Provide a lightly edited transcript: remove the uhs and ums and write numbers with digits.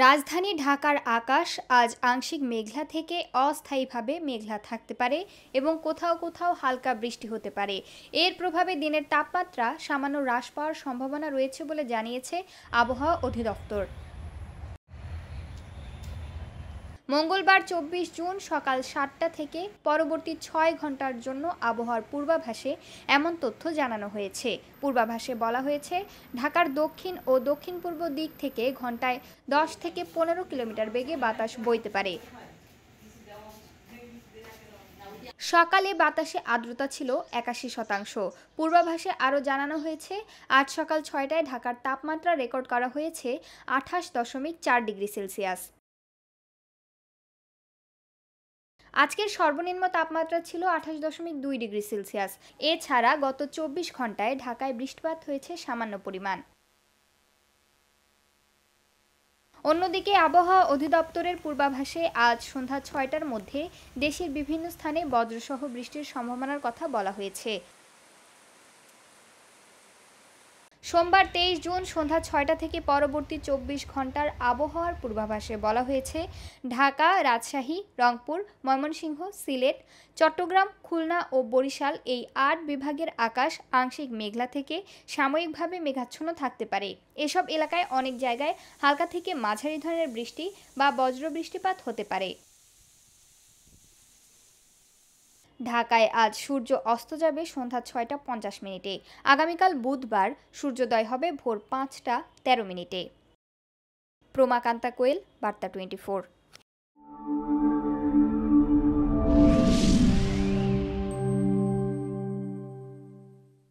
রাজধানী ঢাকার আকাশ আজ আংশিক মেঘলা থেকে অস্থায়ীভাবে মেঘলা থাকতে পারে এবং কোথাও কোথাও হালকা বৃষ্টি হতে পারে। এর প্রভাবে দিনের তাপমাত্রা সামান্য হ্রাস পাওয়ার সম্ভাবনা রয়েছে বলে জানিয়েছে আবহাওয়া অধিদপ্তর। মঙ্গলবার ২৪ জুন সকাল ৭টা থেকে পরবর্তী ৬ ঘন্টার জন্য আবহাওয়ার পূর্বাভাসে এমন তথ্য জানানো হয়েছে। পূর্বাভাসে বলা হয়েছে, ঢাকার দক্ষিণ ও দক্ষিণ-পূর্ব দিক থেকে ঘন্টায় ১০ থেকে ১৫ কিলোমিটার বেগে বাতাস বইতে পারে। সকালে বাতাসে আর্দ্রতা ছিল ৮১%। পূর্বাভাসে আরও জানানো হয়েছে, আজ সকাল ৬টায় ঢাকার তাপমাত্রা রেকর্ড করা হয়েছে ২৮.৪ ডিগ্রি সেলসিয়াস। আজকের সর্বনিম্ন তাপমাত্রা ছিল ২৮.২ ডিগ্রি সেলসিয়াস। এছাড়া গত ২৪ ঘন্টায় ঢাকায় বৃষ্টিপাত হয়েছে সামান্য পরিমাণ। অন্যদিকে আবহাওয়া অধিদপ্তরের পূর্বাভাসে আজ সন্ধ্যা ৬টার মধ্যে দেশের বিভিন্ন স্থানে বজ্রসহ বৃষ্টির সম্ভাবনার কথা বলা হয়েছে। সোমবার ২৩ জুন সন্ধ্যা ৬টা থেকে পরবর্তী ২৪ ঘন্টার আবহাওয়ার পূর্বাভাসে বলা হয়েছে, ঢাকা, রাজশাহী, রংপুর, ময়মনসিংহ, সিলেট, চট্টগ্রাম, খুলনা ও বরিশাল এই ৮ বিভাগের আকাশ আংশিক মেঘলা থেকে সাময়িকভাবে মেঘাচ্ছন্ন থাকতে পারে। এসব এলাকায় অনেক জায়গায় হালকা থেকে মাঝারি ধরনের বৃষ্টি বা বজ্রবৃষ্টিপাত হতে পারে। ঢাকায় আজ সূর্য অস্ত যাবে সন্ধ্যা ৬টা ৫০ মিনিটে। আগামীকাল বুধবার সূর্যোদয় হবে ভোর ৫টা ১৩ মিনিটে। প্রমাকান্তা কোয়েল, বার্তা 24।